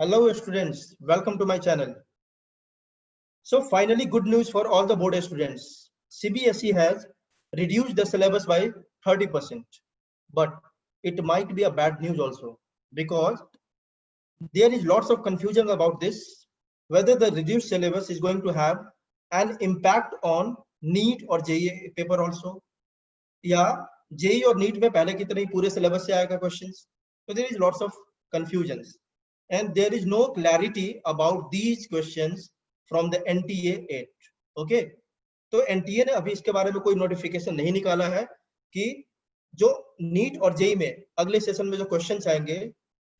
Hello students, welcome to my channel. So finally good news for all the board students. CBSE has reduced the syllabus by 30%. But it might be a bad news also because there is lots of confusion about this, whether the reduced syllabus is going to have an impact on NEET or JEE paper also, या JEE और NEET में पहले की तरह ही पूरे syllabus से आएगा questions. So there is lots of confusions and there is no clarity about these questions from the NTA 8. Okay, तो NTA ने अभी इसके बारे में कोई नोटिफिकेशन नहीं निकाला है कि जो नीट और जेई में अगले सेशन में जो क्वेश्चंस आएंगे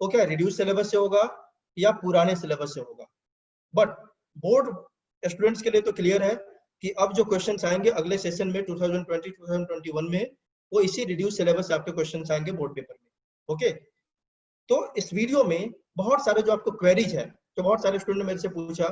वो क्या रिड्यूस सिलेबस से होगा या पुराने सिलेबस से होगा. बट बोर्ड स्टूडेंट्स के लिए तो क्लियर है कि अब जो क्वेश्चंस आएंगे अगले सेशन में 2020-2021 में वो इसी रिड्यूस सिलेबस से आपके क्वेश्चंस आएंगे बोर्ड पेपर में. ओके, तो इस वीडियो में बहुत सारे जो आपको क्वेरीज है, तो बहुत सारे स्टूडेंट ने मेरे से पूछा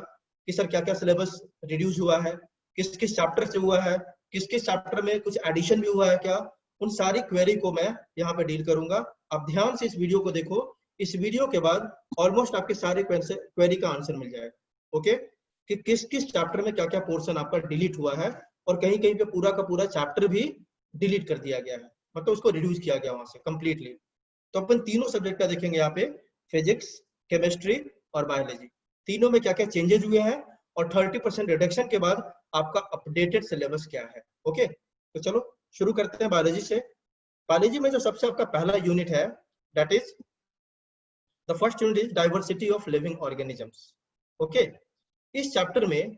कि सर क्या क्या सिलेबस रिड्यूस हुआ है, किस किस चैप्टर से हुआ है, किस किस चैप्टर में कुछ एडिशन भी हुआ है क्या, उन सारी क्वेरी को मैं यहाँ पे डील करूंगा. आप ध्यान से इस वीडियो को देखो. इस वीडियो के बाद ऑलमोस्ट आपके सारे क्वेरी का आंसर मिल जाएगा. ओके, कि किस किस चैप्टर में क्या क्या पोर्शन आपका डिलीट हुआ है और कहीं कहीं पे पूरा का पूरा चैप्टर भी डिलीट कर दिया गया है, मतलब उसको रिड्यूस किया गया वहां से कंप्लीटली. तो अपन तीनों सब्जेक्ट का देखेंगे यहाँ पे, फिजिक्स, केमिस्ट्री और बायोलॉजी, तीनों में क्या क्या चेंजेस हुए हैं और 30% रिडक्शन के बाद आपका अपडेटेड सिलेबस क्या है. ओके, तो चलो शुरू करते हैं बायोलॉजी से. बायोलॉजी में जो सबसे आपका पहला यूनिट है, that is the first unit is diversity of living organisms. Okay, इस चैप्टर में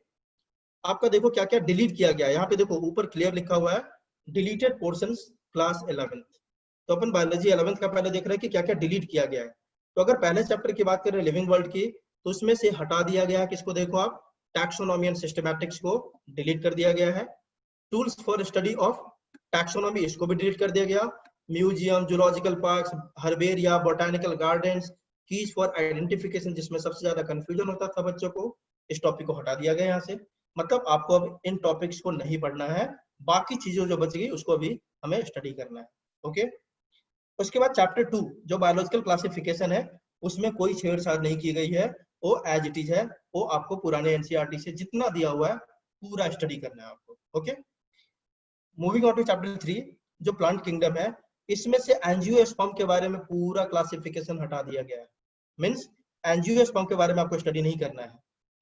आपका देखो क्या क्या डिलीट किया गया है. यहाँ पे देखो ऊपर क्लियर लिखा हुआ है डिलीटेड पोर्शंस क्लास 11th. तो अपन बायोलॉजी 11th का पहले देख रहे हैं कि क्या क्या डिलीट किया गया है. तो अगर पहले चैप्टर की बात करें लिविंग वर्ल्ड की, तो उसमें से हटा दिया गया है किसको, देखो आप, टैक्सोनॉमी एंड सिस्टमैटिक्स को डिलीट कर दिया गया है. Tools for study of taxonomy, इसको भी डिलीट कर दिया गया. Museum, zoological parks, herbaria, botanical gardens, keys for identification, जिसमें सबसे ज्यादा कंफ्यूजन होता था बच्चों को, इस टॉपिक को हटा दिया गया यहाँ से. मतलब आपको अब इन टॉपिक्स को नहीं पढ़ना है, बाकी चीजों जो बच गई उसको अभी हमें स्टडी करना है. ओके, उसके बाद चैप्टर 2 जो बायोलॉजिकल क्लासिफिकेशन है, उसमें कोई छेड़छाड़ नहीं की गई है, वो एज इट इज है. वो आपको पुराने एनसीईआरटी से जितना दिया हुआ है पूरा स्टडी करना है आपको. Okay, moving on to chapter 3 जो प्लांट किंगडम है, इसमें से एंजियोस्पर्म के बारे में पूरा क्लासिफिकेशन हटा दिया गया है. मींस एंजियोस्पर्म के बारे में आपको स्टडी नहीं करना है.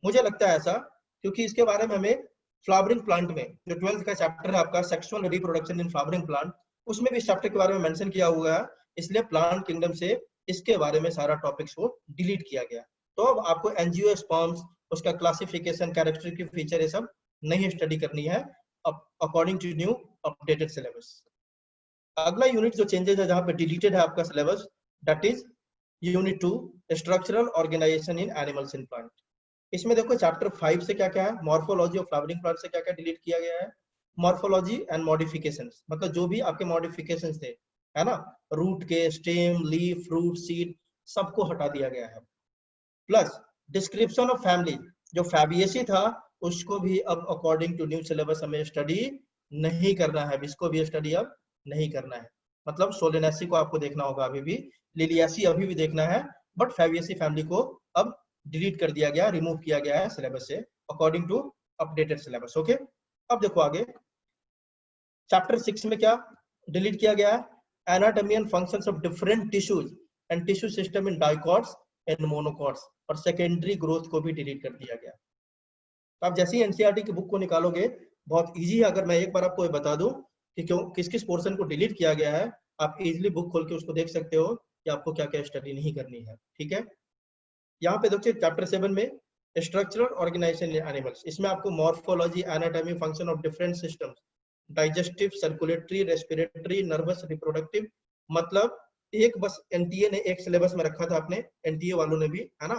मुझे लगता है ऐसा क्योंकि इसके बारे में हमें फ्लावरिंग प्लांट में जो 12th का चैप्टर है आपका sexual reproduction in flowering plant, उसमें भी इस चैप्टर के बारे में मेंशन किया हुआ है. इसलिए प्लांट किंगडम से इसके बारे में सारा टॉपिक्स को डिलीट किया गया. तो अब आपको एंजियोस्पर्म्स, उसका क्लासिफिकेशन, कैरेक्टरिस्टिक फीचर, ये सब नहीं स्टडी करनी है according to new updated syllabus. अगला यूनिट जो चेंजेस है जहां पे डिलीटेड है आपका syllabus, that is unit 2 structural organisation in animals in plant. इसमें देखो चैप्टर 5 से क्या क्या है, मॉर्फोलॉजी ऑफ फ्लावरिंग प्लांट से क्या क्या डिलीट किया गया है. मॉर्फोलॉजी एंड मॉडिफिकेशंस, मतलब जो भी आपके मॉडिफिकेशंस थे, है ना, रूट के, स्टेम, लीफ, फ्रूट, सीड, सबको हटा दिया गया है. प्लस डिस्क्रिप्शन ऑफ फैमिली, जो फैबिएसी था उसको भी अब अकॉर्डिंग टू न्यू सिलेबस हमें स्टडी नहीं करना है. इसको भी स्टडी अब नहीं करना है. मतलब सोलेनेसी को आपको देखना होगा अभी भी, लिलियासी अभी भी देखना है, बट फैबिएसी फैमिली को अब डिलीट कर दिया गया, रिमूव किया गया है सिलेबस से according to updated syllabus. Okay, अब देखो आगे चैप्टर 6 में क्या डिलीट किया गया है, anatomy and functions of different tissues and tissue system in dicots and monocots, और सेकेंडरी ग्रोथ को भी डिलीट कर दिया गया. तो आप जैसे ही एनसीईआरटी की बुक को निकालोगे, बहुत इजी है. अगर मैं एक बार आपको बता दूं कि क्यों किस किस पोर्शन को डिलीट किया गया है, आप इजीली बुक खोल के उसको देख सकते हो कि आपको क्या क्या स्टडी नहीं करनी है. ठीक है, यहाँ पे देखिए चैप्टर 7 में स्ट्रक्चरल ऑर्गेनाइजेशन इन एनिमल्स, इसमें आपको morphology, anatomy, function of different systems, digestive, circulatory, respiratory, nervous, reproductive. मतलब एक बस एनटीए ने एक सिलेबस में रखा था, अपने एनटीए वालों ने भी, है ना.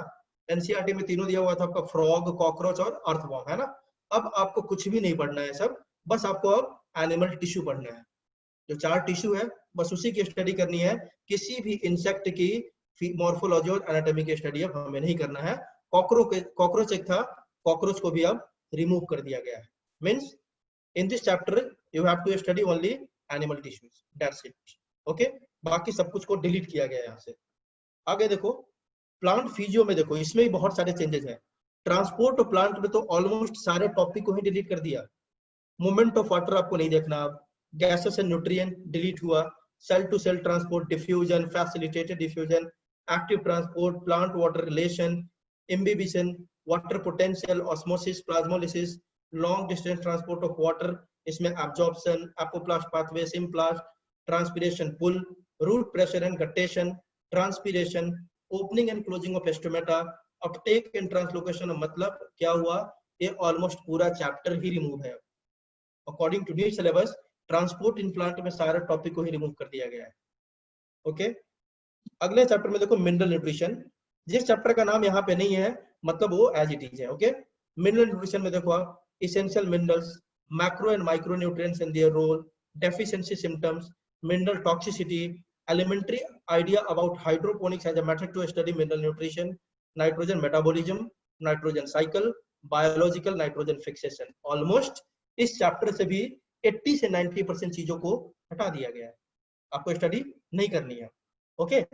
एनसीईआरटी में तीनों दिया हुआ था आपका, फ्रॉग, कॉकरोच और अर्थवॉर्म, है ना. अब आपको कुछ भी नहीं पढ़ना है सब, बस आपको अब एनिमल टिश्यू पढ़ना है. जो 4 टिश्यू है बस उसी की स्टडी करनी है. किसी भी इंसेक्ट की मॉर्फोलॉजी और एनाटॉमी की स्टडी अब हमें नहीं करना है. कॉकरोच एक था, कॉकरोच को भी अब रिमूव कर दिया गया है. Means in this chapter you have to study only animal tissues, that's it. okay, बाकी सब कुछ को डिलीट किया गया है यहाँ से. आगे देखो प्लांट फिजियो में देखो, इसमें भी बहुत सारे चेंजेस हैं। ट्रांसपोर्ट और प्लांट में तो ऑलमोस्ट सारे टॉपिक को ही डिलीट कर दिया। मूवमेंट ऑफ वाटर आपको नहीं देखना, अब गैसेस एंड न्यूट्रिएंट डिलीट हुआ, cell to cell transport, diffusion, facilitated diffusion, active transport, plant water relation, imbibition, water potential, osmosis, plasmolysis, long distance transport of water, इसमें absorption, apoplast pathway, symplast, transpiration pull, root pressure and guttation, transpiration, opening and closing of stomata, uptake and translocation. मतलब क्या हुआ, ये almost पूरा chapter ही remove है। According to new syllabus transport in plant में सारे टॉपिक को ही रिमूव कर दिया गया है। ओके, अगले चैप्टर में देखो मिनरल न्यूट्रिशन। जिस चैप्टर का नाम यहाँ पे नहीं है मतलब वो एज इट इज है। ओके, मिनरल न्यूट्रिशन में देखो आप essential minerals, macro and micro nutrients and their role, deficiency symptoms, mineral toxicity, elementary idea about hydroponics as a method to study mineral nutrition, nitrogen metabolism, nitrogen cycle, biological nitrogen fixation। Almost इस chapter से भी 80 से 90% चीजों को हटा दिया गया है, आपको स्टडी नहीं करनी है। ओके,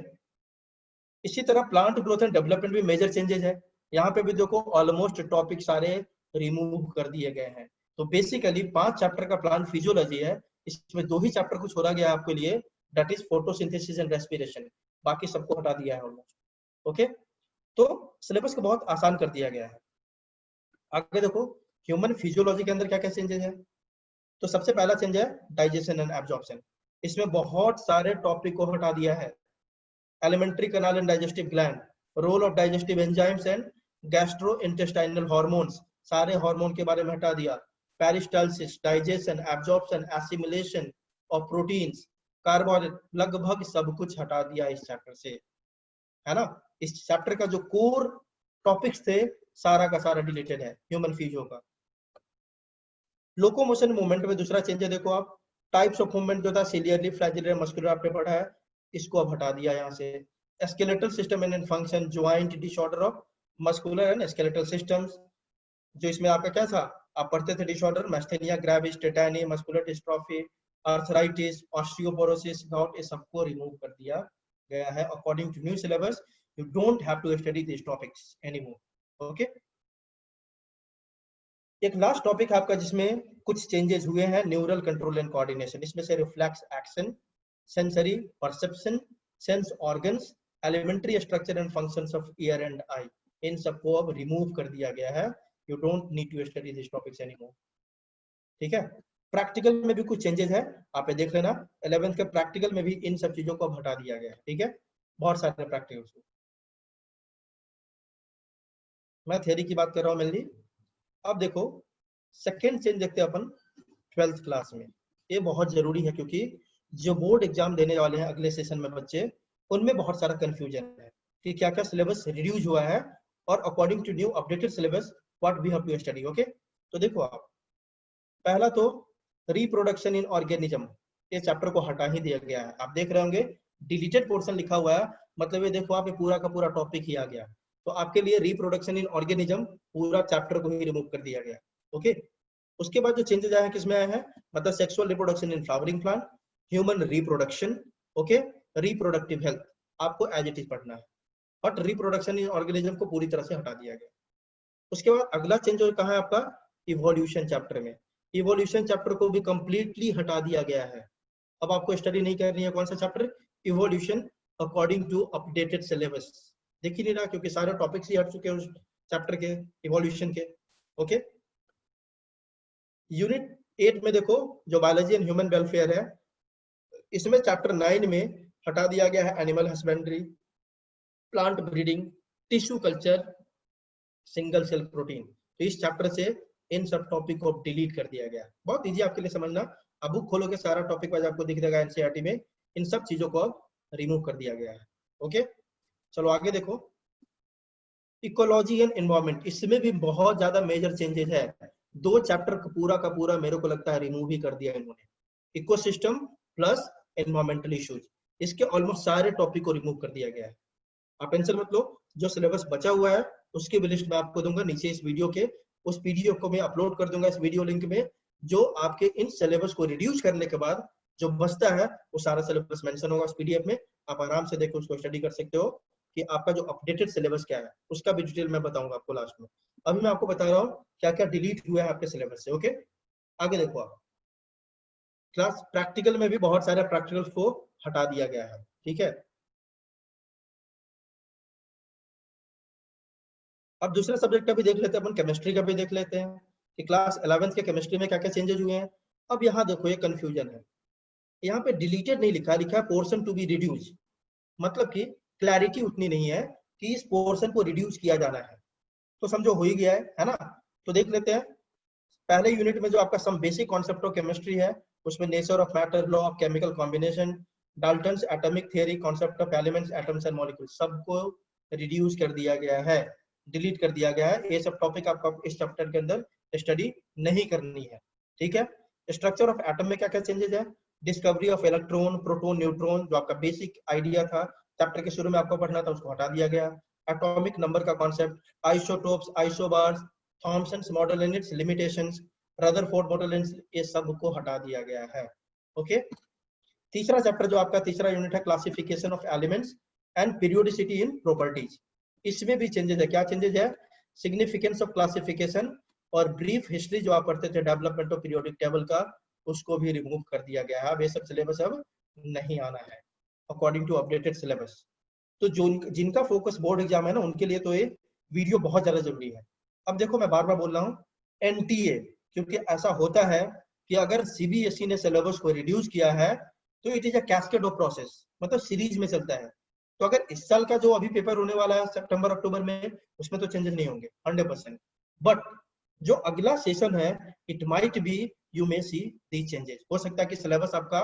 इसी तरह प्लांट ग्रोथ एंड डेवलपमेंट भी मेजर चेंजेस है। यहाँ पे भी देखो ऑलमोस्ट टॉपिक सारे रिमूव कर दिए गए हैं। तो बेसिकली 5 चैप्टर का प्लांट फिजियोलॉजी है, इसमें 2 ही चैप्टर को छोड़ा गया है आपके लिए, that is photosynthesis and respiration, बाकी सबको हटा दिया है ऑलमोस्ट। ओके, तो सिलेबस को बहुत आसान कर दिया गया है। आगे देखो ह्यूमन फिजियोलॉजी के अंदर क्या क्या चेंजेस है। तो सबसे पहला चेंज है डाइजेशन एंड एब्जॉर्प्शन। इसमें बहुत सारे टॉपिक को हटा दिया है। Alimentary canal and digestive gland, role of digestive enzymes and gastrointestinal hormones, सारे हार्मोन के बारे में हटा दिया। Peristalsis, digestion, absorption, assimilation of proteins, carbohydrate, लगभग सब कुछ हटा दिया इस चैप्टर से, है ना। इस चैप्टर का जो कोर टॉपिक्स थे सारा का सारा डिलीटेड है ह्यूमन फिजियो का। लोकोमोशन मूवमेंट में दूसरा चेंज है, देखो आप टाइप्स ऑफ मूवमेंट जो था सिलियरली, फ्लैजिलर, मस्कुलर आपने पढ़ा है, इसको अब हटा दिया यहाँ से। Skeletal system and function, joint disorder of muscular and skeletal systems, जो इसमें आपका क्या था, आप पढ़ते थे disorder myasthenia gravis, tetany, muscular dystrophy, arthritis, osteoporosis, gout, ये सबको रिमूव कर दिया गया है। According to new syllabus you don't have to study this topics anymore. Okay, एक लास्ट टॉपिक आपका जिसमें कुछ चेंजेस हुए हैं, न्यूरल कंट्रोल एंड कोऑर्डिनेशन। इसमें से reflex action, sensory perception, sense organs, elementary structure and functions of ear and eye, इन सबको अब रिमूव कर दिया गया है। You don't need to study this topics anymore. ठीक है, प्रैक्टिकल में भी कुछ चेंजेस है, आप देख लेना। 11th के प्रैक्टिकल में भी इन सब चीजों को अब हटा दिया गया है। ठीक है, बहुत सारे प्रैक्टिकल्स। मैं थ्योरी की बात कर रहा हूँ मेनली। अब देखो सेकेंड चेंज देखते हैं अपन 12th क्लास में। ये बहुत जरूरी है क्योंकि जो बोर्ड एग्जाम देने वाले हैं अगले सेशन में बच्चे, उनमें बहुत सारा कंफ्यूजन है कि क्या क्या सिलेबस रिड्यूस हुआ है और according to new updated syllabus what we have to study. Okay, तो देखो आप, पहला तो रिप्रोडक्शन इन ऑर्गेनिज्म, ये चैप्टर को हटा ही दिया गया है। आप देख रहे होंगे डिलीटेड पोर्शन लिखा हुआ है, मतलब ये देखो आप, ये पूरा का पूरा टॉपिक ही आ गया। तो आपके लिए रिप्रोडक्शन इन ऑर्गेनिज्म पूरा चैप्टर को ही रिमूव कर दिया गया। ओके, उसके बाद जो चेंजेस आए हैं किसमें आए हैं, मतलब sexual reproduction in flowering plant, human reproduction, okay, reproductive health आपको एज इट इज पढ़ना है, बट रिप्रोडक्शन इन ऑर्गेनिज्म को पूरी तरह से हटा दिया गया। उसके बाद अगला चेंज जो कहा है आपका इवोल्यूशन चैप्टर में, इवोल्यूशन चैप्टर को भी कंप्लीटली हटा दिया गया है। अब आपको स्टडी नहीं करनी है कौन सा chapter, evolution, according to updated syllabus. देख ही नहीं रहा क्योंकि सारे टॉपिक्स ही हट चुके हैं उस चैप्टर के, इवोल्यूशन के। ओके, यूनिट 8 में देखो जो बायोलॉजी एंड ह्यूमन वेलफेयर है, इसमें चैप्टर 9 में हटा दिया गया है animal husbandry, plant breeding, tissue culture, single cell protein. तो इस चैप्टर से इन सब टॉपिक को डिलीट कर दिया गया। बहुत इजी आपके लिए समझना, अब बुक खोलोगे सारा टॉपिक वाइज आपको दिख जाएगा एनसीईआरटी में, इन सब चीजों को अब रिमूव कर दिया गया है। ओके, चलो आगे देखो इकोलॉजी एंड एनवायरनमेंट, इसमें भी बहुत ज्यादा मेजर चेंजेस है। 2 चैप्टर पूरा का पूरा मेरे को लगता है रिमूव ही कर दिया इन्होंने, इकोसिस्टम प्लस एनवायरमेंटल इश्यूज, इसके ऑलमोस्ट सारे टॉपिक को रिमूव कर दिया गया है। आप टेंशन मत लो, जो सिलेबस बचा हुआ है उसकी भी लिस्ट मैं आपको दूंगा नीचे इस वीडियो के, उस पीडीएफ को मैं अपलोड कर दूंगा इस वीडियो लिंक में, जो आपके इन सिलेबस को रिड्यूस करने के बाद जो बचता है वो सारा सिलेबस मेंशन होगा उस पीडीएफ में, आप आराम से देखो उसको स्टडी कर सकते हो कि आपका जो अपडेटेड सिलेबस क्या है, उसका भी डिटेल मैं बताऊंगा आपको लास्ट में। अभी मैं आपको बता रहा हूँ क्या क्या डिलीट हुआ है आपके सिलेबस से। ओके, आगे देखो आप, क्लास प्रैक्टिकल में भी बहुत सारे प्रैक्टिकल्स को हटा दिया गया है। ठीक है, अब दूसरे सब्जेक्ट का भी देख लेते हैं अपन, केमिस्ट्री का भी देख लेते हैं कि क्लास 11th के केमिस्ट्री में क्या क्या चेंजेस हुए हैं। अब यहाँ देखो ये कंफ्यूजन है, यहाँ पे डिलीटेड नहीं लिखा, लिखा है पोर्शन टू बी रिड्यूस, मतलब कि क्लैरिटी उतनी नहीं है कि इस पोर्शन को रिड्यूस किया जाना है। तो समझो हो ही गया है ना। तो देख लेते हैं, पहले यूनिट में जो आपका some basic concept of chemistry है, उसमें nature of matter, law of chemical combination, Dalton's atomic theory, concept of elements, atoms and molecules, सबको रिड्यूस कर दिया गया है, डिलीट कर दिया गया है। ये सब टॉपिक आपको इस चैप्टर के अंदर स्टडी नहीं करनी है। ठीक है, स्ट्रक्चर ऑफ एटम में क्या क्या चेंजेस है, discovery of electron, proton, neutron, जो आपका बेसिक आइडिया था चैप्टर के शुरू में आपको पढ़ना था, उसको हटा दिया गया। एटॉमिक नंबर का concept, isotopes, isobars, Thomson's model and it's limitations, Rutherford model and, ये सब को हटा दिया गया है। ओके, तीसरा चैप्टर जो आपका तीसरा यूनिट है, classification of elements and periodicity in properties, इसमें भी चेंजेस है। क्या चेंजेस है, सिग्निफिकेंस ऑफ क्लासिफिकेशन और ब्रीफ हिस्ट्री जो आप पढ़ते थे डेवलपमेंट ऑफ पीरियोडिक टेबल का, उसको भी रिमूव कर दिया गया है। अब ये सब सिलेबस अब नहीं आना है अकॉर्डिंग टू अपडेटेड सिलेबस। तो जो जिनका फोकस बोर्ड एग्जाम है ना, उनके लिए तो ये वीडियो बहुत ज्यादा जरूरी है। अब देखो मैं बार बार बोल रहा हूँ एनटीए, क्योंकि ऐसा होता है कि अगर सीबीएसई ने सिलेबस को रिड्यूस किया है तो it is a cascade of process, मतलब सीरीज में चलता है। तो अगर इस साल का जो अभी पेपर होने वाला है सितंबर अक्टूबर में, उसमें तो चेंजेस नहीं होंगे 100%, बट जो अगला सेशन है it might be you may see the changes. हो सकता है कि सिलेबस आपका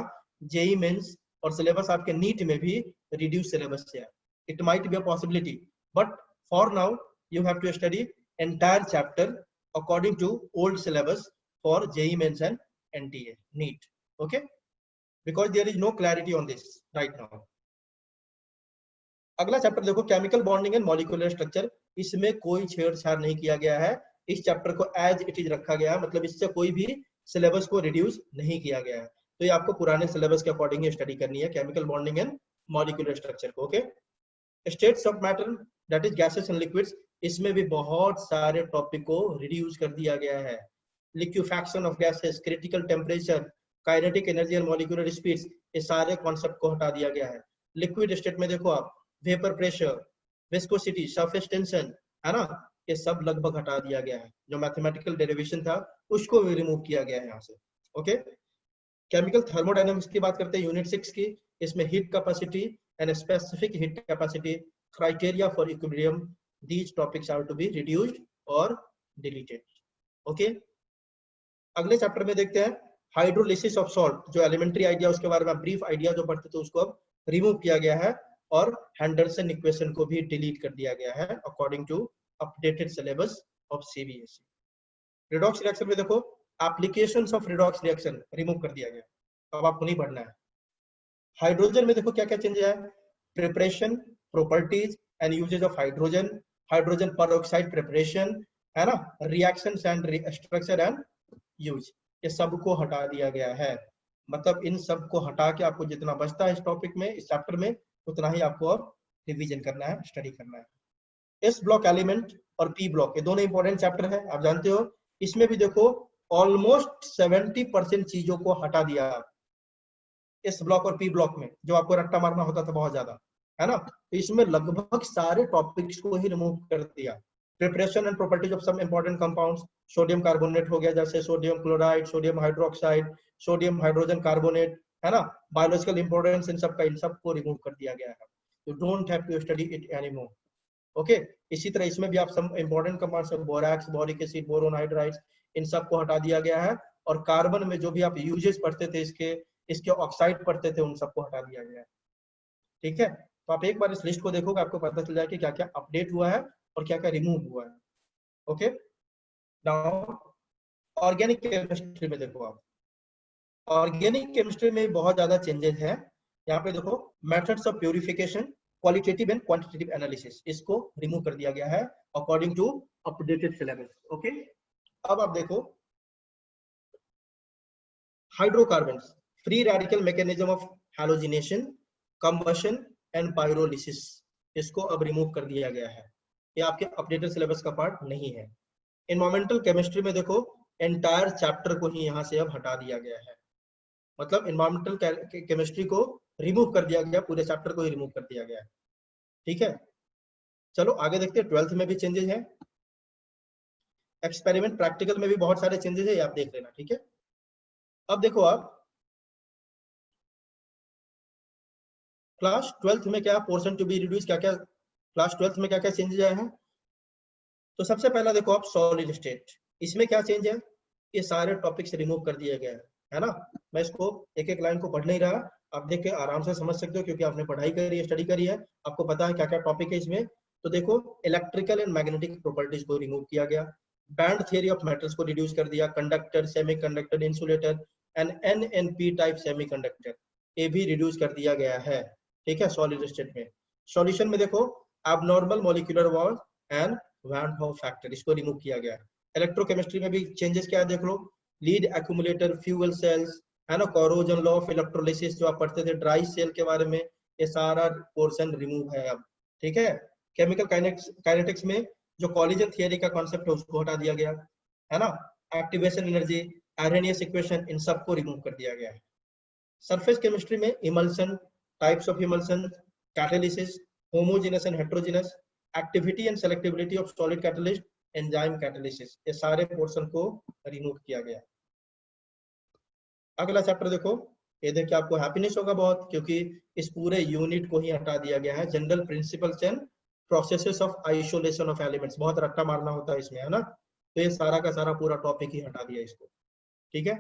जेई मेंस और सिलेबस आपके नीट में भी रिड्यूस सिलेबस से है, it might be a possibility, but for now you have to study entire chapter according to old syllabus for JEE Mains and NTA NEET. Okay, because there is no clarity on this right now. अगला chapter देखो, chemical bonding and molecular structure, इसमें कोई छेड़छाड़ नहीं किया गया है, इस चैप्टर को एज इट इज रखा गया है, मतलब इससे कोई भी सिलेबस को रिड्यूस नहीं किया गया है। तो ये आपको पुराने सिलेबस के अकॉर्डिंग स्टडी करनी है, chemical bonding and molecular structure को। Okay, states of matter that is gases and liquids, इसमें भी बहुत सारे टॉपिक को रिड्यूस कर दिया गया है। Liquefaction of gases, critical temperature, kinetic energy and molecular speeds, ये सारे कॉन्सेप्ट को हटा दिया गया है। लिक्विड स्टेट में देखो आप, vapour pressure, viscosity, surface tension, है ना, ये सब लगभग हटा दिया गया है। जो मैथमेटिकल डेरिवेशन था उसको भी रिमूव किया गया है यहाँ से। ओके, केमिकल थर्मोडायनामिक्स की बात करते हैं यूनिट 6 की, इसमें heat capacity and specific heat capacity, criteria for equilibrium, these topics are to be reduced or deleted. Okay, अगले चैप्टर में देखते हैं हाइड्रोलिसिस ऑफ सॉल्ट, जो एलिमेंट्री आइडिया उसके बारे में ब्रीफ आइडिया जो पढ़ते थे उसको अब रिमूव किया गया है, और हेंडरसन इक्वेशन को भी डिलीट कर दिया गया है according to updated syllabus of CBSE. Redox reaction में देखो, applications of redox reaction remove कर दिया गया, अब आपको नहीं पढ़ना है। हाइड्रोजन में देखो क्या क्या चेंज है, preparation, properties and uses of hydrogen, hydrogen peroxide preparation, है ना, reactions and structure and use, ये सब को हटा दिया गया है। मतलब इन सब को हटा के आपको जितना बचता है इस टॉपिक में, इस चैप्टर में, उतना ही आपको अब रिवीजन करना है, स्टडी करना है। एस ब्लॉक एलिमेंट और पी ब्लॉक, ये दोनों इंपॉर्टेंट चैप्टर है, आप जानते हो। इसमें भी देखो ऑलमोस्ट 70% चीजों को हटा दिया इस ब्लॉक और पी ब्लॉक में, जो आपको रट्टा मारना होता था बहुत ज्यादा, है ना, तो इसमें लगभग सारे टॉपिक्स को ही रिमूव कर दिया। Preparation and properties of some important compounds, sodium carbonate हो गया, जैसे sodium chloride, sodium hydroxide, sodium hydrogen carbonate, है ना, बायोलॉजिकल इंपॉर्टेंस इन सब का, इन सब को रिमूव कर दिया गया है। You don't have to study it anymore. Okay, इसी तरह इसमें भी आप सब important compounds, borax, boric acid, boron, hydrides, इन सब को हटा दिया गया है। और कार्बन में जो भी आप यूजेस पढ़ते थे इसके ऑक्साइड पढ़ते थे, उन सबको हटा दिया गया है। ठीक है, तो आप एक बार इस लिस्ट को देखोगे, आपको पता चल जाएगा कि क्या क्या अपडेट हुआ है और क्या क्या रिमूव हुआ है। ओके, नाउ ऑर्गेनिक केमिस्ट्री में देखो आप, ऑर्गेनिक केमिस्ट्री में बहुत ज्यादा चेंजेस है। यहाँ पे देखो methods of purification, qualitative and quantitative analysis, इसको रिमूव कर दिया गया है according to updated syllabus. Okay, अब आप देखो hydrocarbons, free radical mechanism of halogenation, combustion and pyrolysis, इसको अब रिमूव कर दिया गया है, ये आपके अपडेटेड सिलेबस का पार्ट नहीं है। एनवायरमेंटल केमिस्ट्री में देखो एंटायर चैप्टर को ही यहाँ से अब हटा दिया गया है, मतलब एनवायरमेंटल केमिस्ट्री को रिमूव कर दिया गया, पूरे चैप्टर को ही रिमूव कर दिया गया है। ठीक है, चलो आगे देखते हैं। 12th में भी चेंजेस हैं, एक्सपेरिमेंट प्रैक्टिकल में भी बहुत सारे चेंजेस है, ये आप देख लेना। ठीक है, अब देखो आप क्लास 12th में क्या पोर्शन टू बी रिड्यूस, क्या क्या क्लास 12th में क्या क्या चेंजेस आए हैं। तो सबसे पहला देखो आप सॉलिड स्टेट, इसमें क्या चेंज है, ये सारे टॉपिक्स रिमूव कर दिए गए हैं, है ना। मैं इसको एक एक लाइन को पढ़ नहीं रहा, आप देख के आराम से समझ सकते हो क्योंकि आपने पढ़ाई करी है, स्टडी करी है, आपको पता है क्या क्या टॉपिक है इसमें। तो देखो इलेक्ट्रिकल एंड मैग्नेटिक प्रॉपर्टीज को रिमूव किया गया, बैंड थियरी ऑफ मेटल्स को रिड्यूस कर दिया, conductor, semiconductor, insulator and NNP type semiconductor, ये भी रिड्यूस कर दिया गया है। ठीक है, सॉलिड स्टेट में। सॉल्यूशन में देखो abnormal molecular wall and van Hoff factor, इसको रिमूव किया गया। इलेक्ट्रोकेमिस्ट्री में भी चेंजेस क्या है देख लो, लीड एक्यूमुलेटर, फ्यूल सेल्स, है ना, कोरोजन लॉ ऑफ इलेक्ट्रोलिसिस जो आप पढ़ते थे, ड्राई सेल के बारे में, ये सारा पोर्शन रिमूव है अब। ठीक है, केमिकल काइनेटिक्स में जो कॉलिजन थियरी का कॉन्सेप्ट है उसको हटा दिया गया, है ना। एक्टिवेशन एनर्जी, आर्हेनियस इक्वेशन, इन सबको रिमूव कर दिया गया है। सरफेस केमिस्ट्री में emulsion, types of emulsion, catalysis, homogenous and heterogenous, activity and selectivity of solid catalyst, enzyme catalysis, ये सारे पोर्शन को रिमूव किया गया। अगला चैप्टर देखो, ये देखिए आपको हैप्पीनेस होगा बहुत क्योंकि इस पूरे यूनिट को ही हटा दिया गया है, general principles and processes of isolation of elements, बहुत रट्टा मारना होता है इसमें, है ना। तो ये सारा का सारा पूरा टॉपिक ही हटा दिया इसको। ठीक है,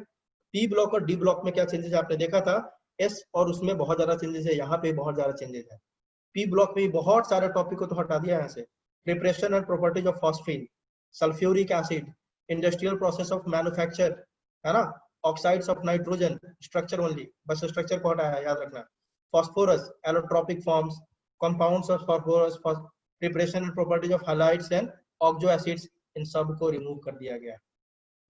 पी ब्लॉक और डी ब्लॉक में क्या चेंजेस आपने देखा था, एस और उसमें बहुत ज्यादा चेंजेस है, यहाँ पे बहुत ज्यादा चेंजेस है। पी ब्लॉक में बहुत सारे टॉपिक को तो हटा दिया यहाँ से, preparation and properties of phosphine, sulphuric acid, industrial process of manufacture, है ना, oxides of nitrogen, structure only, बस स्ट्रक्चर को हटाया है, याद रखना। Phosphorus, allotropic forms, compounds of phosphorus, preparation and properties of halides and oxo acids, इन सब को रिमूव कर दिया गया।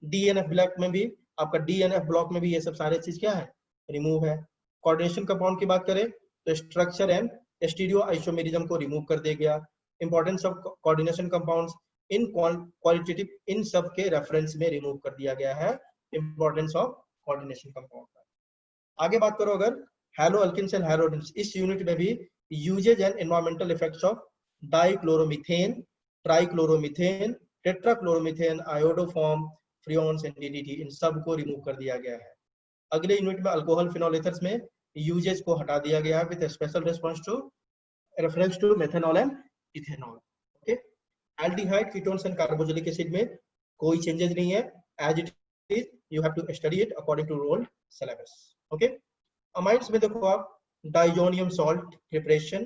डीएनएफ ब्लॉक में भी आपका, डीएनएफ ब्लॉक में भी ये सब सारे चीज क्या है, रिमूव है। कोऑर्डिनेशन कंपाउंड की बात करें तो स्ट्रक्चर एंड स्टीरियो आइसोमेरिज्म को रिमूव कर दिया गया। Importance of coordination compounds in qualitative, इन सब के रेफरेंस में रिमूव कर दिया गया है इंपॉर्टेंस ऑफ कोऑर्डिनेशन कंपाउंड। आगे बात करो अगर हैलो अल्किन्स एंड हैलोजेन्स, इस यूनिट में भी uses and environmental effects of dichloromethane, trichloromethane, tetrachloromethane, iodoform, freons and DDT, इन सब को रिमूव कर दिया गया है। अगले यूनिट में अल्कोहल फिनोल एथर्स में यूजेज को हटा दिया गया है with special reference to methanol and ethanol. Okay, aldehyde, ketones and carboxylic acid में कोई चेंजेस नहीं है, as it is, you have to study it according to rolled syllabus. Okay, amides में देखो आप diazonium salt preparation,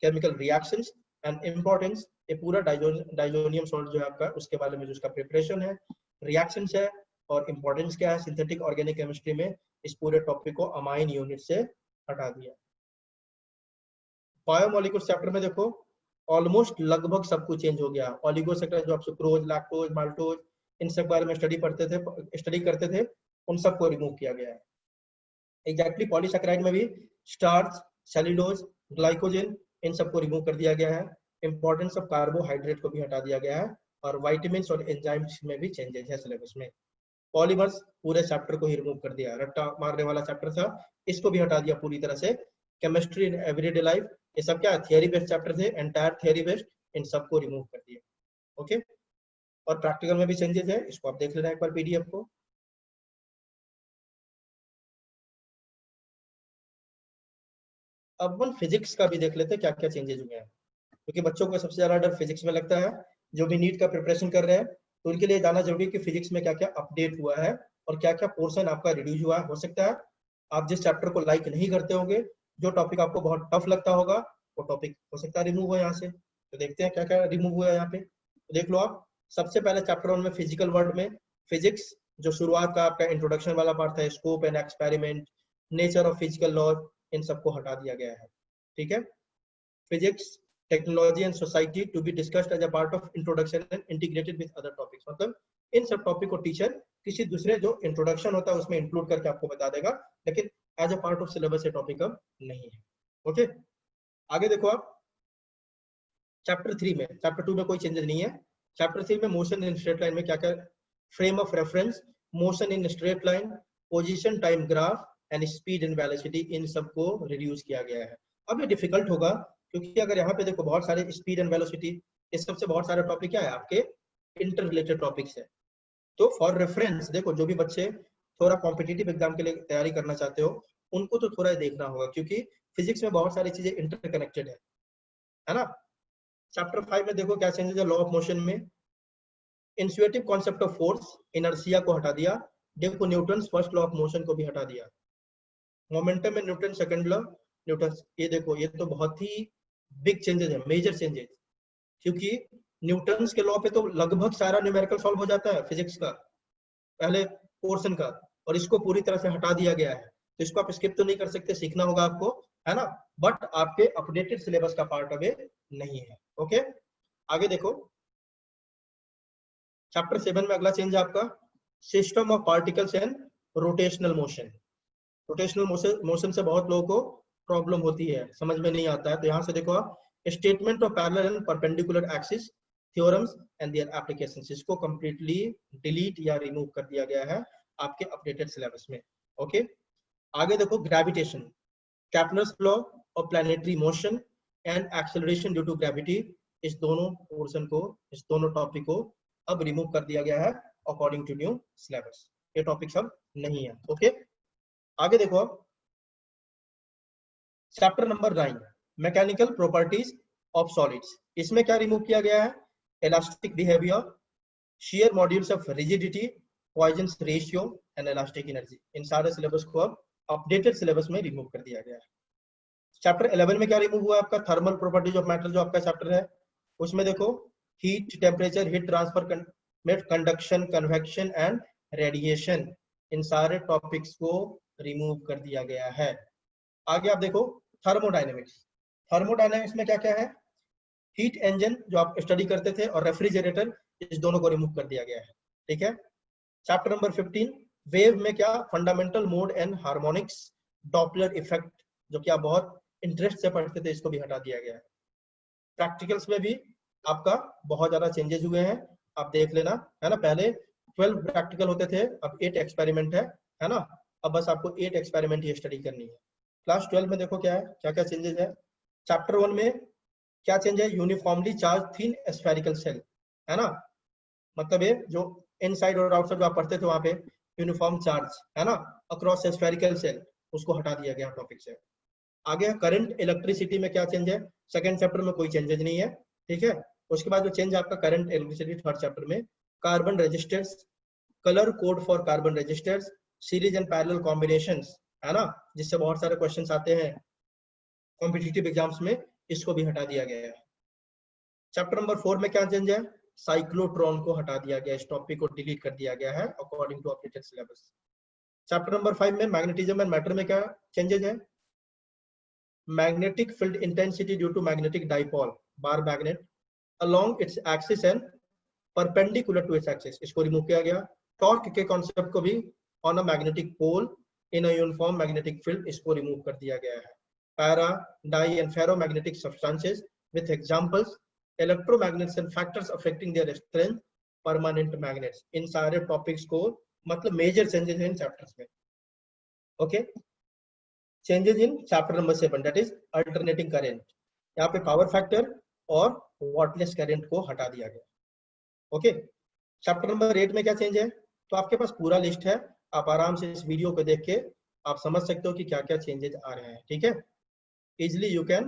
chemical reactions and importance, ये पूरा diazonium salt जो है आपका, उसके बारे में जो उसका प्रिपरेशन है, रिएक्शंस है और इंपॉर्टेंस क्या है सिंथेटिक ऑर्गेनिक केमिस्ट्री में, इस पूरे टॉपिक को अमाइन यूनिट से हटा दिया। बायोमोलिक्यूल्स चैप्टर में देखो ऑलमोस्ट लगभग सब कुछ चेंज हो गया। ओलिगोसैकराइड जो आप सुक्रोज, लैक्टोज, माल्टोज, इन सब बारे में स्टडी करते थे, उन सबको रिमूव किया गया है। एग्जैक्टली पॉलीसैकराइड में भी स्टार्च, सेल्यूलोज, ग्लाइकोजन, इन सबको रिमूव कर दिया गया है। इंपॉर्टेंस ऑफ कार्बोहाइड्रेट को भी हटा दिया गया है और विटामिन्स और एंजाइम्स में भी चेंजेस है सिलेबस में। पॉलीमर्स पूरे चैप्टर को ही रिमूव कर दिया, रट्टा मारने वाला चैप्टर था, इसको भी हटा दिया पूरी तरह से। केमिस्ट्री इन एवरीडे लाइफ, ये सब क्या थियरी बेस्ड चैप्टर थे, एंटायर थियरी बेस्ड, इन सबको रिमूव कर दिया। ओके, और प्रैक्टिकल में भी चेंजेस है, इसको आप देख लेना एक बार पीडीएफ को। अब अपन फिजिक्स का भी देख लेते हैं क्या क्या चेंजेस हुए हैं, क्योंकि बच्चों को सबसे ज्यादा डर फिजिक्स में लगता है, जो भी नीट का प्रिपरेशन कर रहे हैं, तो उनके लिए जानना जरूरी है कि फिजिक्स में क्या क्या अपडेट हुआ है और क्या क्या पोर्शन आपका रिड्यूस हुआ है। हो सकता है आप जिस चैप्टर को लाइक नहीं करते होंगे, जो टॉपिक आपको बहुत टफ लगता होगा, वो टॉपिक हो सकता है रिमूव हो यहाँ से। तो देखते हैं क्या क्या रिमूव हुआ है यहाँ पे, तो देख लो आप। सबसे पहले चैप्टर 1 में फिजिकल वर्ल्ड में फिजिक्स, जो शुरुआत का आपका इंट्रोडक्शन वाला पार्ट था, scope and experiment, nature of physical laws, इन सबको हटा दिया गया है। ठीक है, physics, technology and society to be discussed as a part of introduction and integrated with other topics, मतलब इन सब टॉपिक को टीचर किसी दूसरे जो इंट्रोडक्शन होता है उसमें इंक्लूड करके आपको बता देगा, लेकिन as a part of syllabus ये टॉपिक अब नहीं है। ओके, आगे देखो आप चैप्टर 3 में, चैप्टर 2 में कोई चेंजेस नहीं है। चैप्टर 3 में मोशन इन स्ट्रेट लाइन में क्या क्या, frame of reference, motion in straight line, position time graph and speed and velocity, इन सबको रिड्यूस किया गया है। अब ये डिफिकल्ट होगा क्योंकि अगर यहाँ पे देखो बहुत सारे स्पीड एंड वेलोसिटी, इस सबसे बहुत सारे टॉपिक क्या है आपके इंटर रिलेटेड टॉपिक्स है। तो फॉर रेफरेंस देखो, जो भी बच्चे थोड़ा कॉम्पिटिटिव एग्जाम के लिए तैयारी करना चाहते हो उनको तो थोड़ा देखना होगा, क्योंकि फिजिक्स में बहुत सारी चीजें इंटरकनेक्टेड है ना। चैप्टर 5 में देखो क्या चेंजेस है लॉ ऑफ मोशन में। इंस्यूएटिव कॉन्सेप्ट ऑफ फोर्स, इनर्शिया को हटा दिया। देखो Newton first law of motion को भी हटा दिया। मोमेंटम में न्यूटन सेकंड लॉ, न्यूटन, ये देखो ये तो बहुत ही बिग चेंजेस है, मेजर चेंजेस, क्योंकि न्यूटन के लॉ पे तो लगभग सारा न्यूमेरिकल सॉल्व हो जाता है फिजिक्स का पहले पोर्शन का, और इसको पूरी तरह से हटा दिया गया है। तो इसको आप स्किप तो नहीं कर सकते, सीखना होगा आपको, है ना, बट आपके अपडेटेड सिलेबस का पार्ट अभी नहीं है। ओके, आगे देखो चैप्टर 7 में अगला चेंज है आपका system of particles and rotational motion. Rotational motion से बहुत लोगों को प्रॉब्लम होती है, समझ में नहीं आता है। तो यहाँ से देखो आप statement of parallel and perpendicular axis theorems and their applications, इसको कंप्लीटली डिलीट या रिमूव कर दिया गया है आपके अपडेटेड सिलेबस में। ओके, आगे देखो gravitation, Kepler's law of planetary motion and acceleration due to gravity, इस दोनों पोर्शन को, इस दोनों टॉपिक को अब रिमूव कर दिया गया है अकॉर्डिंग टू न्यू सिलेबस। ये टॉपिक सब नहीं है। ओके, आगे देखो अब chapter number 9 mechanical properties of solids, इसमें क्या रिमूव किया गया है, elastic behaviour, shear modules of rigidity, Poisson's ratio and elastic energy, इन सारे सिलेबस को अब अपडेटेड सिलेबस में रिमूव कर दिया गया है। चैप्टर 11 में क्या रिमूव हुआ आपका, थर्मल प्रॉपर्टीज ऑफ मैटर, जो आपका चैप्टर है उसमें देखो heat, temperature, heat transfer, conduction, convection and radiation, इन सारे टॉपिक्स को रिमूव कर दिया गया है। आगे आप देखो थर्मोडायनेमिक्स, थर्मोडायनेमिक्स में क्या क्या है, हीट इंजन जो आप स्टडी करते थे और रेफ्रिजरेटर, इस दोनों को रिमूव कर दिया गया है। ठीक है, चैप्टर नंबर 15 वेव में क्या, fundamental mode and harmonics, Doppler effect, जो कि आप बहुत इंटरेस्ट से पढ़ते थे, इसको भी हटा दिया गया है। प्रैक्टिकल्स में भी आपका बहुत ज्यादा चेंजेस हुए हैं, आप देख लेना, है ना। पहले 12 प्रैक्टिकल होते थे, अब 8 एक्सपेरिमेंट है ना। अब बस आपको 8 एक्सपेरिमेंट ही स्टडी करनी है। क्लास 12 में देखो क्या है, क्या क्या चेंजेस है। चैप्टर 1 में क्या चेंज है, uniformly charge thin spherical shell, है ना, मतलब ये जो इनसाइड और आउटसाइड जो आप पढ़ते थे वहां पे यूनिफॉर्म चार्ज, है ना, अक्रॉस स्फेरिकल सेल, उसको हटा दिया गया टॉपिक से। आगे करंट इलेक्ट्रिसिटी में क्या चेंज है, सेकंड चैप्टर में कोई चेंजेस नहीं है। ठीक है, उसके बाद जो चेंज है आपका करंट इलेक्ट्रिसिटी थर्ड चैप्टर में, carbon resistors, colour code for carbon resistors, series and parallel combinations, है ना, जिससे बहुत सारे क्वेश्चंस आते हैं कॉम्पिटिटिव एग्जाम्स में, इसको भी हटा दिया गया है। चैप्टर नंबर 4 में क्या चेंज है, साइक्लोट्रॉन को हटा दिया गया, इस टॉपिक को डिलीट कर दिया गया है according to updated syllabus. Chapter number 5 में मैग्नेटिज्म एंड मैटर में क्या चेंजेस है, magnetic field intensity due to magnetic dipole bar magnet along its axis and perpendicular to its axis, इसको रिमूव किया गया। टॉर्क के कॉन्सेप्ट को भी on a magnetic pole in a uniform magnetic field, इसको रिमूव कर दिया गया है। Para, dia and ferromagnetic substances with examples, electromagnets and factors affecting their strength, permanent magnets, इन सारे टॉपिक्स को, मतलब मेजर चेंजेस हैं इन चैप्टर्स में। Okay, changes in chapter number 7 that is alternating current, यहाँ पे पावर फैक्टर और वाटलेस करंट को हटा दिया गया। ओके, चैप्टर नंबर 8 में क्या चेंज है, तो आपके पास पूरा लिस्ट है, आप आराम से इस वीडियो को देख के आप समझ सकते हो कि क्या क्या चेंजेस आ रहे हैं। ठीक है, easily you can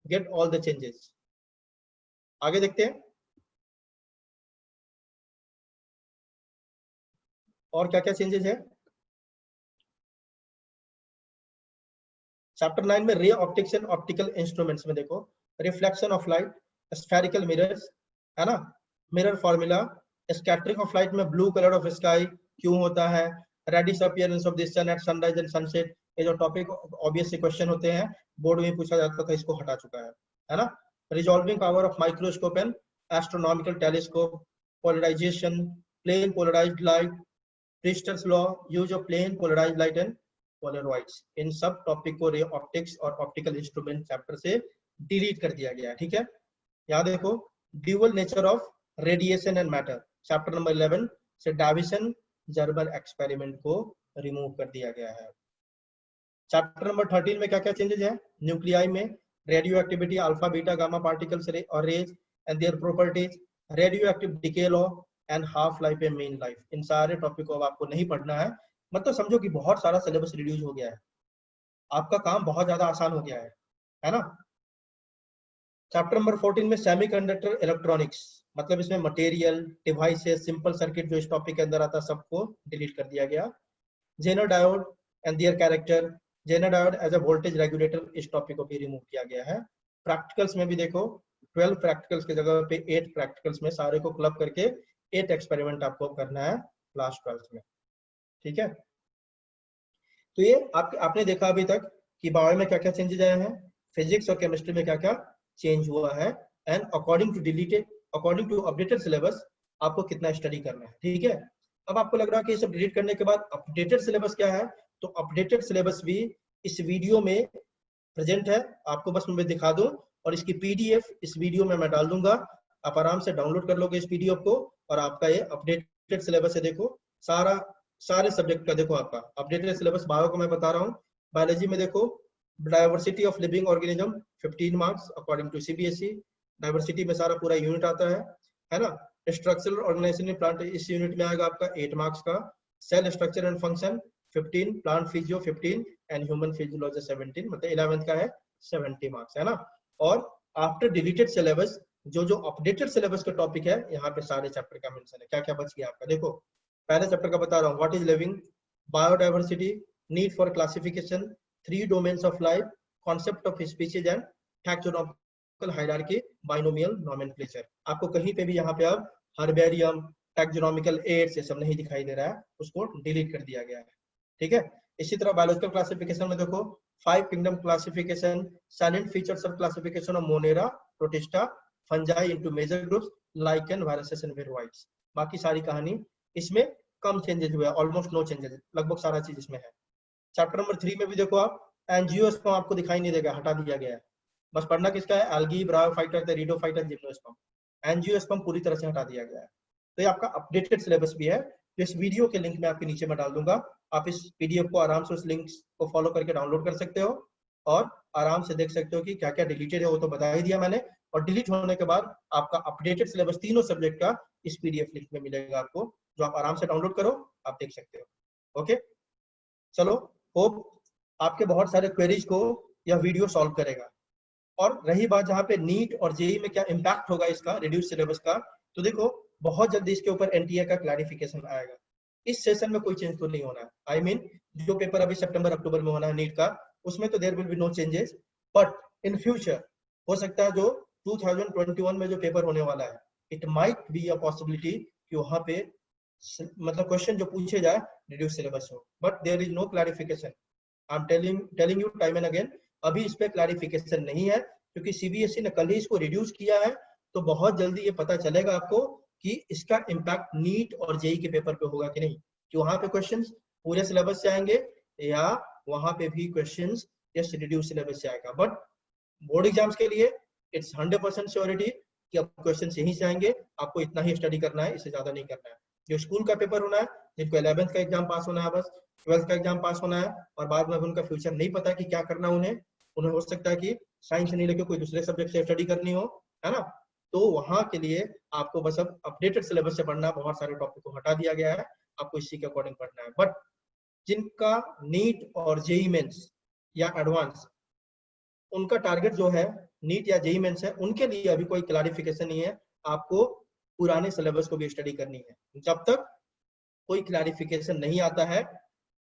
get all the changes. आगे देखते हैं और क्या क्या चेंजेस है। चैप्टर 9 में ray optics and optical instruments में देखो reflection of light, spherical mirrors, है ना, mirror formula, scattering of light में ब्लू कलर ऑफ स्काई क्यों होता है, reddish appearance of the sun at sunrise and sunset, ये जो टॉपिक ऑब्वियस से क्वेश्चन होते हैं बोर्ड में पूछा जाता था, इसको हटा चुका है ना। Resolving power of microscope and astronomical telescope, polarisation, plane polarised light, Brewster's law, use of plane polarised light and polaroids, इन सब टॉपिक को रे ऑप्टिक्स और ऑप्टिकल इंस्ट्रूमेंट चैप्टर से डिलीट कर दिया गया है। ठीक है, यहाँ देखो dual nature of radiation and matter, chapter number 11 से डाविसन जर्बर एक्सपेरिमेंट को रिमूव कर दिया गया है। चैप्टर नंबर 13 में क्या क्या चेंजेस है? न्यूक्लियाई में radioactivity, alpha beta gamma particles और rays and their properties, radioactive decay law and half life and mean life. इन सारे टॉपिक को अब आपको नहीं पढ़ना है, मतलब समझो कि बहुत सारा सिलेबस रिड्यूस हो गया है, आपका काम बहुत ज्यादा आसान हो गया है ना। चैप्टर नंबर 14 में सेमीकंडक्टर इलेक्ट्रॉनिक्स, मतलब इसमें मटेरियल, डिवाइसेस, सिंपल सर्किट जो इस टॉपिक के अंदर आता है सबको डिलीट कर दिया गया। Zener diode and their character, Zener diode as a voltage regulator, इस टॉपिक को भी रिमूव किया गया है। प्रैक्टिकल्स में भी देखो 12 प्रैक्टिकल्स की जगह पे 8 प्रैक्टिकल्स में सारे को क्लब करके 8 एक्सपेरिमेंट आपको करना है क्लास 12 में, ठीक है। तो ये आपने देखा अभी तक कि बायो में क्या क्या चेंजेस आए हैं, फिजिक्स और केमिस्ट्री में क्या क्या चेंज हुआ है, and according to updated syllabus आपको कितना स्टडी करना है, ठीक है। अब आपको लग रहा है कि ये सब डिलीट करने के बाद अपडेटेड सिलेबस क्या है, तो अपडेटेड सिलेबस भी इस वीडियो में प्रेजेंट है, आपको बस मैं दिखा दूं, और इसकी पीडीएफ इस वीडियो में मैं डाल दूंगा, आप आराम से डाउनलोड कर लोगे इस पीडीएफ को, और आपका ये अपडेटेड सिलेबस है। देखो सारे सब्जेक्ट का देखो आपका अपडेटेड सिलेबस। बायो को मैं बता रहा हूँ, बायोलॉजी में देखो diversity of living organism 15 marks according to CBSE, diversity में सारा पूरा यूनिट आता है ना। स्ट्रक्चरल ऑर्गेनाइजेशन इन प्लांट इस यूनिट में आएगा आपका 8 मार्क्स का। Cell structure and function 15, plant physio 15 and human physiology 17, मतलब 11th का है 70 मार्क्स, है ना। और आफ्टर डिलीटेड सिलेबस जो अपडेटेड सिलेबस का टॉपिक है, यहाँ पे सारे चैप्टर का मेंशन है। क्या क्या बच गया आपका, देखो पहले चैप्टर का बता रहा हूँ, what is living, biodiversity, need for classification, 3 domains of life, concept of species and taxonomical hierarchy, binomial nomenclature. आपको कहीं पे भी यहाँ पे अब हर्बेरियम, टैक्सोनॉमिकल एड्स, ये सब नहीं दिखाई दे रहा है, उसको डिलीट कर दिया गया है, ठीक है। इसी तरह बायोलॉजिकल क्लासिफिकेशन में देखो 5 kingdom classification, salient features of classification of Monera, Protista, fungi into major groups, lichen, viruses and viroids. बाकी सारी कहानी इसमें कम चेंजेस हुए, ऑलमोस्ट नो चेंजेस, लगभग सारा चीज इसमें है। चैप्टर नंबर 3 में भी देखो आप एंजियोस्पर्म आपको दिखाई नहीं देगा, हटा दिया गया है, बस पढ़ना किसका है, एल्गी, ब्रायोफाइटर, टेरिडोफाइटर, जिम्नोस्पर्म। एंजियोस्पर्म पूरी तरह से हटा दिया गया है। तो ये आपका अपडेटेड सिलेबस भी है, तो इस वीडियो के लिंक मैं आपके नीचे में डाल दूंगा, आप इस पीडीएफ को आराम से उस लिंक को फॉलो करके डाउनलोड कर सकते हो, और आराम से देख सकते हो कि क्या क्या डिलीटेड है, वो तो बता ही दिया मैंने। और डिलीट होने के बाद आपका अपडेटेड सिलेबस तीनों सब्जेक्ट का इस पीडीएफ लिंक में मिलेगा आपको, जो आप आराम से डाउनलोड करो, आप देख सकते हो। ओके, चलो, होप आपके बहुत सारे क्वेरीज को यह वीडियो सॉल्व करेगा। और रही बात जहाँ पे नीट और जेई में क्या इम्पैक्ट होगा इसका रिड्यूस सिलेबस का, तो देखो बहुत जल्दी इसके ऊपर एनटीए का क्लैरिफिकेशन आएगा। इस सेशन में कोई चेंज तो नहीं होना है, आई मीन जो पेपर अभी सितंबर अक्टूबर में होना है नीट का, उसमें तो there will be no changes, but in future हो सकता है जो 2021 में जो पेपर होने वाला है, it might be a possibility कि वहां पे मतलब क्वेश्चन जो पूछे जाए रिड्यूस सिलेबस हो, but there is no clarification. I am telling you time and again, अभी इस पे क्लैरिफिकेशन नहीं है, क्योंकि सीबीएसई ने कल ही इसको रिड्यूस किया है, तो बहुत जल्दी ये पता चलेगा आपको कि इसका इम्पैक्ट नीट और जेई के पेपर पे होगा कि नहीं, कि वहां पे क्वेश्चंस पूरे सिलेबस से आएंगे या वहां पे भी क्वेश्चंस यस रिड्यूस सिलेबस से आएगा। बट बोर्ड एग्जाम्स के लिए इट्स 100% श्योरिटी कि अब क्वेश्चन यहीं से आएंगे, आपको इतना ही स्टडी करना है, इससे ज्यादा नहीं करना है। जो स्कूल का पेपर होना है, जिनको 11th का एग्जाम पास होना है, बस 12th का एग्जाम पास होना है, और बाद में उनका फ्यूचर नहीं पता कि क्या करना उन्हें हो सकता है कि साइंस नहीं लेके कोई दूसरे सब्जेक्ट से स्टडी करनी हो, है ना। तो वहां के लिए आपको बस अब अपडेटेड सिलेबस से पढ़ना, बहुत सारे टॉपिक को हटा दिया गया है, आपको इसी के अकॉर्डिंग पढ़ना है। बट जिनका नीट और जेई मेंस या एडवांस, उनका टारगेट जो है नीट या जेई मेंस है, उनके लिए अभी कोई क्लैरिफिकेशन नहीं है, आपको पुराने सिलेबस को भी स्टडी करनी है। जब तक कोई क्लैरिफिकेशन नहीं आता है,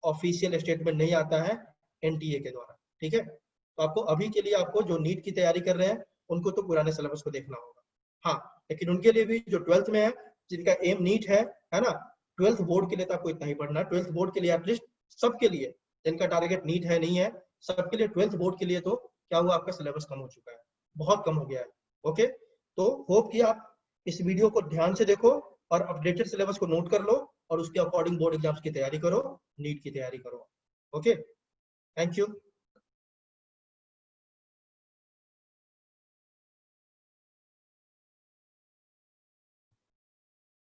ऑफिशियल स्टेटमेंट नहीं आता है एनटीए के द्वारा, ठीक है। तो आपको अभी के लिए, आपको जो नीट की तैयारी कर रहे हैं, उनको तो पुराने सिलेबस को देखना होगा। हाँ, लेकिन उनके लिए भी जो 12th में है, जिनका एम नीट है ना, 12th बोर्ड के लिए तो आपको इतना ही पढ़ना है। 12th बोर्ड के लिए एटलीस्ट सबके लिए, जिनका टारगेट नीट है नहीं है, सबके लिए 12th बोर्ड के लिए तो क्या हुआ, आपका सिलेबस कम हो चुका है, बहुत कम हो गया है। ओके, तो होप कि आप इस वीडियो को ध्यान से देखो और अपडेटेड सिलेबस को नोट कर लो, और उसके अकॉर्डिंग बोर्ड एग्जाम्स की तैयारी करो, नीट की तैयारी करो। Okay, thank you.